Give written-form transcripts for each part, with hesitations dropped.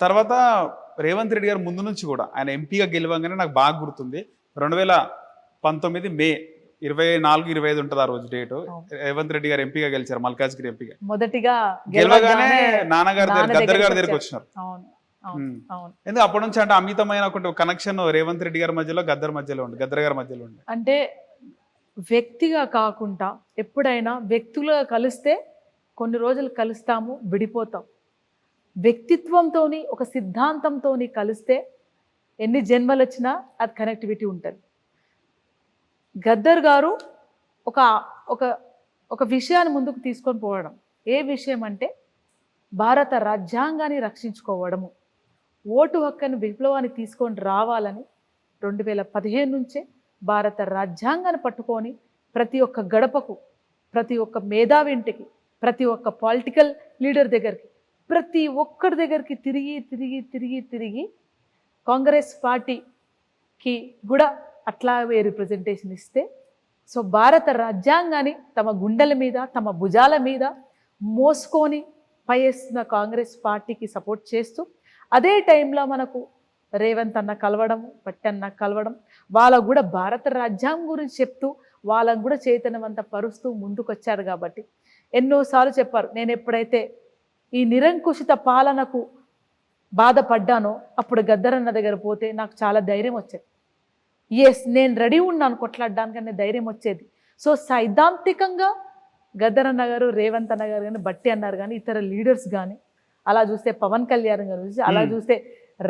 తర్వాత రేవంత్ రెడ్డి గారు ముందు నుంచి కూడా ఆయన ఎంపీగా గెలవంగానే నాకు బాగా గుర్తుంది 2019 మే 24-25 ఉంటుంది ఆ రోజు డేటు. రేవంత్ రెడ్డి గారు ఎంపీగా గెలిచారు, మల్కాజ్గిరి ఎంపీగా. మొదటిగా గెలవగానే నాన్నగారి దగ్గర గద్దర్ గారి దగ్గరికి వచ్చినారు. అవును ఎందుకు అప్పటి నుంచి అంటే అమితమైన ఒక కనెక్షన్ రేవంత్ రెడ్డి గారి మధ్యలో గద్దర్ మధ్యలో ఉంది, గద్దర్ గారి మధ్యలో ఉంది. అంటే వ్యక్తిగా కాకుండా ఎప్పుడైనా వ్యక్తులుగా కలిస్తే కొన్ని రోజులు కలుస్తాము, విడిపోతాం. వ్యక్తిత్వంతోని ఒక సిద్ధాంతంతోని కలిస్తే ఎన్ని జన్మలు వచ్చినా అది కనెక్టివిటీ ఉంటుంది. గద్దర్ గారు ఒక ఒక ఒక విషయాన్ని ముందుకు తీసుకొని పోవడం. ఏ విషయం అంటే భారత రాజ్యాంగాన్ని రక్షించుకోవడము, ఓటు హక్కుని విప్లవాన్ని తీసుకొని రావాలని 2015 నుంచే భారత రాజ్యాంగాన్ని పట్టుకొని ప్రతి ఒక్క గడపకు, ప్రతి ఒక్క మేధావింటికి, ప్రతి ఒక్క పొలిటికల్ లీడర్ దగ్గరికి, ప్రతి ఒక్కరి దగ్గరికి తిరిగి తిరిగి తిరిగి తిరిగి కాంగ్రెస్ పార్టీకి కూడా అట్లాగే రిప్రజెంటేషన్ ఇస్తే, సో భారత రాజ్యాంగాన్ని తమ గుండెల మీద తమ భుజాల మీద మోసుకొని పైస్తున్న కాంగ్రెస్ పార్టీకి సపోర్ట్ చేస్తూ, అదే టైంలో మనకు రేవంత్ అన్న కలవడం, పట్టి అన్న కలవడం, వాళ్ళకు కూడా భారత రాజ్యాంగం గురించి చెప్తూ వాళ్ళకు కూడా చైతన్యవంత పరుస్తూ ముందుకు వచ్చారు. కాబట్టి ఎన్నోసార్లు చెప్పారు, నేను ఎప్పుడైతే ఈ నిరంకుశిత పాలనకు బాధపడ్డానో అప్పుడు గద్దరన్న దగ్గర పోతే నాకు చాలా ధైర్యం వచ్చేది. ఎస్, నేను రెడీ ఉన్నాను కొట్లాడడానికనే ధైర్యం వచ్చేది. సో సైద్ధాంతికంగా గద్దరన్న గారు, రేవంత్ అన్న గారు కానీ, బట్టి అన్నారు కానీ, ఇతర లీడర్స్ కానీ, అలా చూస్తే పవన్ కళ్యాణ్ గారు చూసి, అలా చూస్తే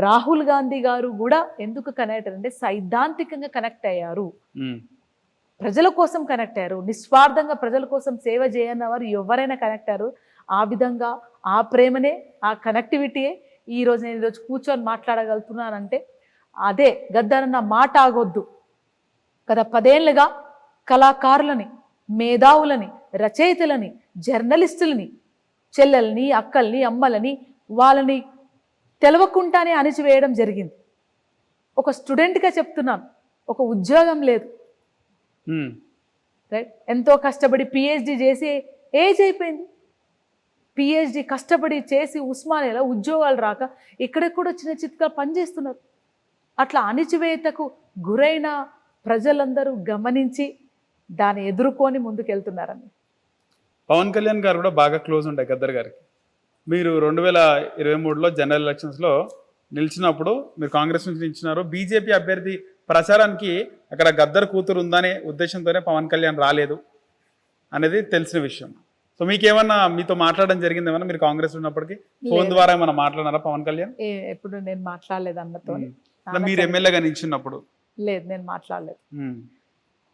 రాహుల్ గాంధీ గారు కూడా ఎందుకు కనెక్ట్ అంటే సైద్ధాంతికంగా కనెక్ట్ అయ్యారు, ప్రజల కోసం కనెక్ట్ అయ్యారు, నిస్వార్థంగా ప్రజల కోసం సేవ చేయన్న వారు ఎవరైనా కనెక్ట్ అయ్యారు. ఆ విధంగా ఆ ప్రేమనే, ఆ కనెక్టివిటీయే ఈరోజు నేను ఈరోజు కూర్చొని మాట్లాడగలుగుతున్నానంటే అదే గద్దరన్న మాట ఆగొద్దు. గత 10 ఏళ్ళుగా కళాకారులని, మేధావులని, రచయితలని, జర్నలిస్టులని, చెల్లెల్ని, అక్కల్ని, అమ్మలని వాళ్ళని తెలవకుండానే అణిచివేయడం జరిగింది. ఒక స్టూడెంట్గా చెప్తున్నాను, ఒక ఉద్యోగం లేదు, రైట్? ఎంతో కష్టపడి పిహెచ్డి చేసి ఏజ్ అయిపోయింది. పిహెచ్డి కష్టపడి చేసి ఉస్మానియాలో ఉద్యోగాలు రాక ఇక్కడెక్కడో చిన్న చిత్కా పనిచేస్తున్నారు. అట్లా అణిచివేతకు గురైన ప్రజలందరూ గమనించి దాన్ని ఎదుర్కొని ముందుకెళ్తున్నారని. పవన్ కళ్యాణ్ గారు కూడా బాగా క్లోజ్ ఉంటాయి గద్దర్ గారికి. మీరు 2023లో జనరల్ ఎలక్షన్స్లో నిలిచినప్పుడు మీరు కాంగ్రెస్ నుంచి నిలిచినారు. బీజేపీ అభ్యర్థి ప్రచారానికి అక్కడ గద్దర్ కూతురు ఉందనే ఉద్దేశంతోనే పవన్ కళ్యాణ్ రాలేదు అనేది తెలిసిన విషయం. సో మీకేమన్నా మీతో మాట్లాడడం జరిగింది ఏమన్నా? మీరు కాంగ్రెస్ ఉన్నప్పటికీ ఫోన్ ద్వారా ఏమన్నా మాట్లాడినారా పవన్ కళ్యాణ్? ఎప్పుడు నేను మాట్లాడలేదు అన్నతో. మీరు ఎమ్మెల్యేగా నిలిచినప్పుడు? లేదు, నేను మాట్లాడలేదు.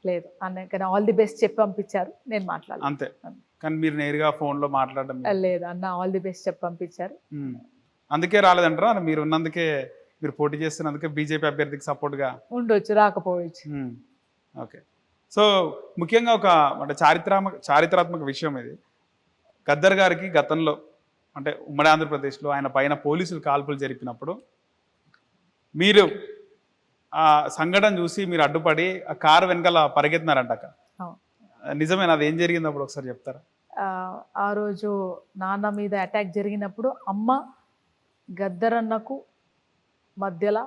లేదు అన్న, కానీ ఆల్ ది బెస్ట్ చెప్పి పంపించారు, నేను మాట్లాడలేదు అంతే. కానీ మీరు నేరుగా ఫోన్లో మాట్లాడడం లేదు అన్న, ఆల్ ది బెస్ట్ చెప్పి పంపించారు. అందుకే రాలేదంటారా? మీరు ఉన్నందుకే, మీరు పోటీ చేస్తున్నందుకే బీజేపీ అభ్యర్థికి సపోర్ట్గా ఉండొచ్చు, రాకపోవచ్చు. ఓకే. సో ముఖ్యంగా ఒక అంటే చారిత్రాత్మక విషయం ఇది. గద్దర్ గారికి గతంలో అంటే ఉమ్మడి ఆంధ్రప్రదేశ్లో ఆయన పైన పోలీసులు కాల్పులు జరిపినప్పుడు మీరు ఆ సంఘటన చూసి మీరు అడ్డుపడి ఆ కారు వెనకాల పరిగెత్తినారంట. నిజమేనా? అది ఏం జరిగింది అప్పుడు ఒకసారి చెప్తారా? ఆ రోజు నాన్న మీద అటాక్ జరిగినప్పుడు అమ్మ గద్దరన్నకు మధ్యలో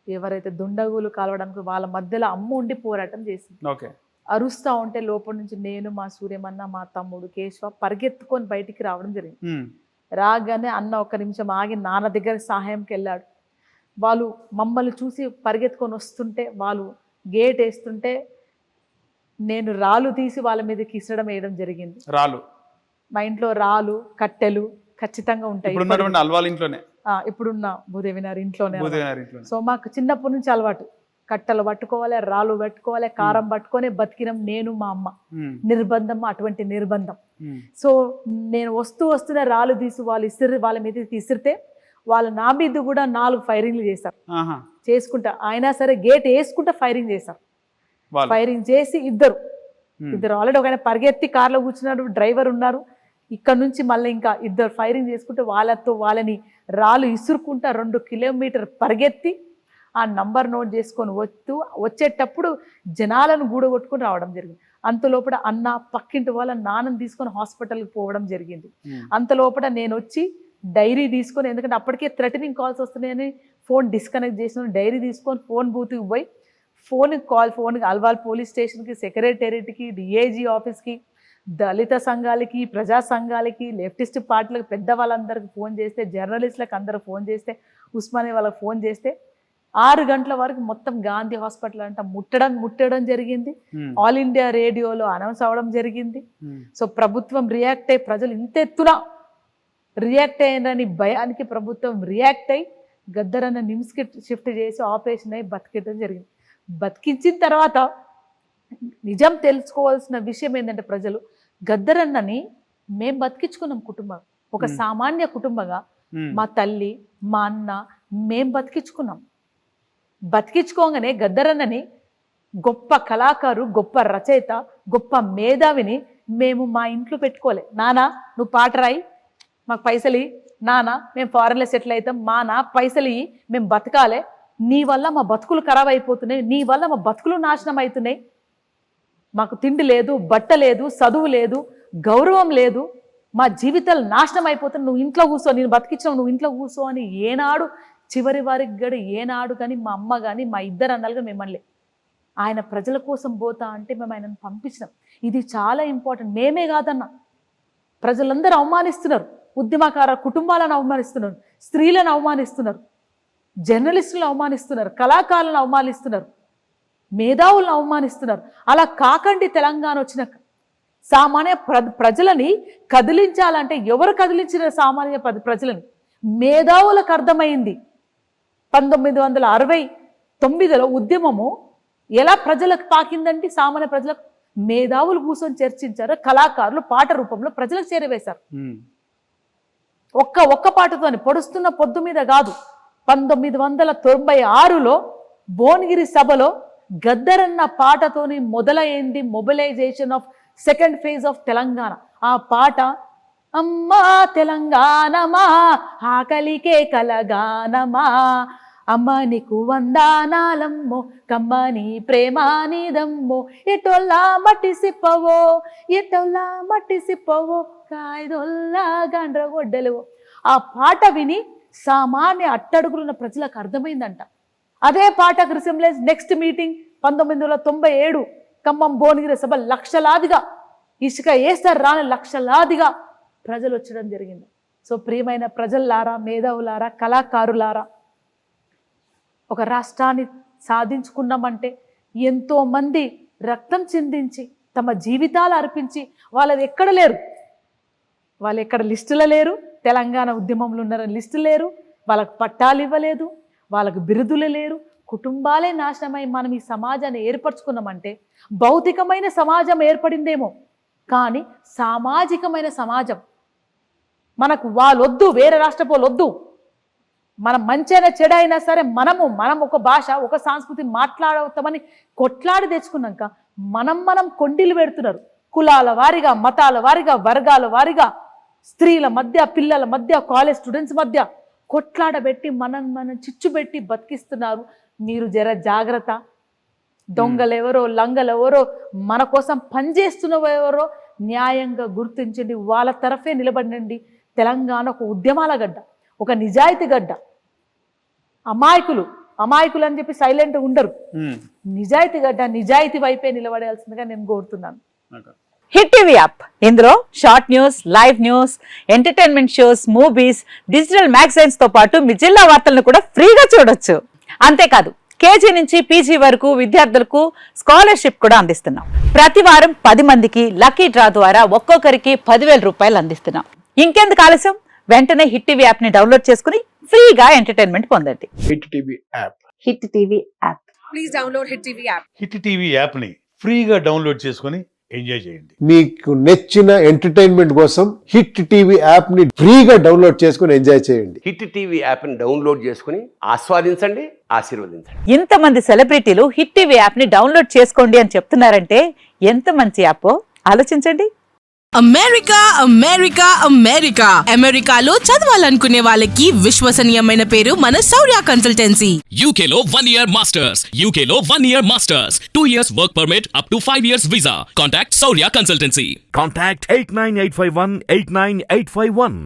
ఎవరైతే దుండగులు కాలవడానికి వాళ్ళ మధ్యలో అమ్మ ఉండి పోరాటం చేసింది. ఓకే. అరుస్తూ ఉంటే లోపల నుంచి నేను, మా సూర్యమన్న, మా తమ్ముడు కేశవ పరిగెత్తుకొని బయటికి రావడం జరిగింది. రాగానే అన్న ఒక్క నిమిషం ఆగి నాన్న దగ్గర సహాయంకి వెళ్ళాడు. వాళ్ళు మమ్మల్ని చూసి పరిగెత్తుకొని వస్తుంటే, వాళ్ళు గేట్ వేస్తుంటే నేను రాళ్ళు తీసి వాళ్ళ మీదకి ఇసడం వేయడం జరిగింది. రాళ్ళు మా ఇంట్లో రాళ్ళు, కట్టెలు ఖచ్చితంగా ఉంటాయి. ఇప్పుడున్న భూదేవినారి ఇంట్లోనే. సో మాకు చిన్నప్పటి నుంచి అలవాటు, కట్టెలు పట్టుకోవాలి, రాళ్ళు పట్టుకోవాలి, కారం పట్టుకొని బతికినం నేను, మా అమ్మ. నిర్బంధం, అటువంటి నిర్బంధం. సో నేను వస్తున్న రాళ్ళు తీసి వాళ్ళ మీదకి ఇసిరితే వాళ్ళు నా మీద కూడా 4 ఫైరింగ్లు చేశారు. చేసుకుంటా అయినా సరే గేట్ వేసుకుంటా ఫైరింగ్ చేశారు. ఫైరింగ్ చేసి ఇద్దరు ఆల్రెడీ ఒక ఆయన పరిగెత్తి కార్లో కూర్చున్నారు, డ్రైవర్ ఉన్నారు. ఇక్కడ నుంచి మళ్ళీ ఇంకా ఇద్దరు ఫైరింగ్ చేసుకుంటే వాళ్ళని రాళ్ళు ఇసురుకుంటా 2 కిలోమీటర్ పరిగెత్తి ఆ నంబర్ నోట్ చేసుకొని వచ్చేటప్పుడు జనాలను గూడగొట్టుకుని రావడం జరిగింది. అంతలోపల అన్న పక్కింటి వాళ్ళ నాన్నని తీసుకొని హాస్పిటల్కి పోవడం జరిగింది. అంతలోపల నేను వచ్చి డైరీ తీసుకొని, ఎందుకంటే అప్పటికే థ్రెటనింగ్ కాల్స్ వస్తున్నాయని ఫోన్ డిస్కనెక్ట్ చేసిన డైరీ తీసుకొని ఫోన్ బూత్కి పోయి ఫోన్కి అల్వాల్ పోలీస్ స్టేషన్కి, సెక్రటేరియట్కి, డిఐజీ ఆఫీస్కి, దళిత సంఘాలకి, ప్రజా సంఘాలకి, లెఫ్టిస్ట్ పార్టీలకు, పెద్ద వాళ్ళందరికీ ఫోన్ చేస్తే, జర్నలిస్టులకు అందరూ ఫోన్ చేస్తే, ఉస్మానియా వాళ్ళకి ఫోన్ చేస్తే 6 గంటల వరకు మొత్తం గాంధీ హాస్పిటల్ అంట ముట్టడం జరిగింది. ఆల్ ఇండియా రేడియోలో అనౌన్స్ అవ్వడం జరిగింది. సో ప్రభుత్వం రియాక్ట్ అయ్యి, ప్రజలు ఇంత ఎత్తున రియాక్ట్ అయ్యారని భయానికి ప్రభుత్వం రియాక్ట్ అయ్యి గద్దరన్న నిమ్స్కి షిఫ్ట్ చేసి ఆపరేషన్ అయ్యి బతికించడం జరిగింది. బతికించిన తర్వాత నిజం తెలుసుకోవాల్సిన విషయం ఏంటంటే, ప్రజలు గద్దరన్నని మేము బతికించుకున్నాం కుటుంబం, ఒక సామాన్య కుటుంబంగా మా తల్లి, మా అన్న, మేం బతికించుకోగానే గద్దరన్నని గొప్ప కళాకారు, గొప్ప రచయిత, గొప్ప మేధావిని మేము మా ఇంట్లో పెట్టుకోలే. నానా నువ్వు పాట రాయి, మాకు పైసలు, నానా మేము ఫారెన్లో సెటిల్ అవుతాం, నా పైసలు మేము బతకాలే, నీ వల్ల మా బతుకులు ఖరాబ్ అయిపోతున్నాయి, నీ వల్ల మా బతుకులు నాశనం అవుతున్నాయి, మాకు తిండి లేదు, బట్ట లేదు, చదువు లేదు, గౌరవం లేదు, మా జీవితాలు నాశనం అయిపోతున్నాయి, నువ్వు ఇంట్లో కూర్చో, నేను బతికించావు, నువ్వు ఇంట్లో కూర్చో అని ఏనాడు, చివరి వారికి గడు ఏనాడు కానీ మా అమ్మ కానీ మా ఇద్దరు అన్నలు కానీ మిమ్మల్ని, ఆయన ప్రజల కోసం పోతా అంటే మేము ఆయనను పంపించినాం. ఇది చాలా ఇంపార్టెంట్. మేమే కాదన్న, ప్రజలందరూ అవమానిస్తున్నారు, ఉద్యమకార కుటుంబాలను అవమానిస్తున్నారు, స్త్రీలను అవమానిస్తున్నారు, జర్నలిస్టులను అవమానిస్తున్నారు, కళాకారులను అవమానిస్తున్నారు, మేధావులను అవమానిస్తున్నారు. అలా కాకండి. తెలంగాణ వచ్చిన సామాన్య ప్రజలని కదిలించాలంటే ఎవరు కదిలించిన సామాన్య ప్రజలని? మేధావులకు అర్థమైంది. 1969లో ఉద్యమము ఎలా ప్రజలకు తాకిందంటే, సామాన్య ప్రజలకు మేధావులు కూర్చొని చర్చించారు, కళాకారులు పాట రూపంలో ప్రజలకు చేరవేశారు. ఒక్క పాటతోని పొడుస్తున్న పొద్దు మీద కాదు. 1996లో భువనగిరి సభలో గద్దరన్న పాటతోని మొదలైంది mobilization of second phase of Telangana. ఆ పాట అమ్మా తెలంగాణమా ఆకలికే కలగానమా, అమ్మ నీకు వందానాలమ్మో కమ్మని ప్రేమానిదమ్మో, ఎటోల్లా మట్టి సిప్పవో కాయదొల్లా గండ్రగొడ్డలువో. ఆ పాట విని సామాన్య అట్టడుగులున్న ప్రజలకు అర్థమైందంట. అదే పాటకు resemblance next meeting 1997 Khammam Bhuvanagiri సభ లక్షలాదిగా, ఇసుక వేస్తారు రాని లక్షలాదిగా ప్రజలు వచ్చడం జరిగింది. సో ప్రియమైన ప్రజల్లారా, మేధావులారా, కళాకారులారా, ఒక రాష్ట్రాన్ని సాధించుకున్నామంటే ఎంతోమంది రక్తం చిందించి తమ జీవితాలు అర్పించి, వాళ్ళది ఎక్కడ లేరు, వాళ్ళు ఎక్కడ లిస్టులో లేరు, తెలంగాణ ఉద్యమంలో ఉన్నారని లిస్టు లేరు, వాళ్ళకు పట్టాలు ఇవ్వలేదు, వాళ్ళకు బిరుదులు లేరు, కుటుంబాలే నాశనమై మనం ఈ సమాజాన్ని ఏర్పరచుకున్నామంటే, భౌతికమైన సమాజం ఏర్పడిందేమో కానీ సామాజికమైన సమాజం మనకు వాళ్ళొద్దు, వేరే రాష్ట్రపు వాళ్ళొద్దు, మనం మంచైనా చెడైనా సరే మనం ఒక భాష, ఒక సంస్కృతి మాట్లాడతామని కొట్లాడి తెచ్చుకున్నాక మనం కొండిలు పెడుతున్నారు. కులాల వారిగా, మతాల వారిగా, వర్గాల వారిగా, స్త్రీల మధ్య, పిల్లల మధ్య, కాలేజ్ స్టూడెంట్స్ మధ్య కొట్లాడబెట్టి మనం చిచ్చు పెట్టి బతికిస్తున్నారు. మీరు జర జాగ్రత్త. దొంగలెవరో, లంగలెవరో, మన కోసం పనిచేస్తున్నవెవరో న్యాయంగా గుర్తించండి, వాళ్ళ తరఫే నిలబడండి. తెలంగాణ ఒక ఉద్యమాల గడ్డ, ఒక నిజాయితీ గడ్డ. అమాయకులు అని చెప్పి సైలెంట్ ఉండరు. నిజాయితీ గడ్డ, నిజాయితీ వైపే నిలబడాల్సిందిగా నేను కోరుతున్నాను. హిట్ టీవీ యాప్, ఇందులో short news, live news, entertainment shows, movies, digital magazines తో పాటు మీ జిల్లా వార్తలను కూడా ఫ్రీగా చూడొచ్చు. అంతేకాదు కేజీ నుంచి పీజీ వరకు విద్యార్థులకు స్కాలర్షిప్ కూడా అందిస్తున్నాం. ప్రతి వారం 10 మందికి లక్కీ డ్రా ద్వారా ఒక్కొక్కరికి 10,000 రూపాయలు అందిస్తున్నాం. ఇంకెందుకు ఆలస్యం, వెంటనే హిట్ టీవీ యాప్ ని డౌన్లోడ్ చేసుకుని ఫ్రీగా ఎంటర్టైన్మెంట్ పొందండి. Hit TV app. Hit TV app. Please download hit TV app. Hit TV app ని ఫ్రీగా డౌన్లోడ్ చేసుకుని ఎంజాయ్ చేయండి. మీకు నచ్చిన ఎంటర్టైన్మెంట్ కోసం హిట్ టీవీ యాప్ ని ఫ్రీగా డౌన్లోడ్ చేసుకుని ఎంజాయ్ చేయండి. హిట్ టీవీ యాప్ ని డౌన్లోడ్ చేసుకుని ఆస్వాదించండి, ఆశీర్వదించండి. ఇంతమంది సెలబ్రిటీలు హిట్ టీవీ యాప్ ని డౌన్లోడ్ చేసుకోండి అని చెప్తున్నారంటే ఎంత మంచి యాప్ ఆలోచించండి. అమెరికాలో చదవాలనుకునే వాళ్ళకి విశ్వసనీయమైన పేరు మన శౌర్య కన్సల్టెన్సీ. UK లో 1 year masters, 2 years work permit up to 5 years visa. Contact Saurya Consultancy. Contact 89851 89851.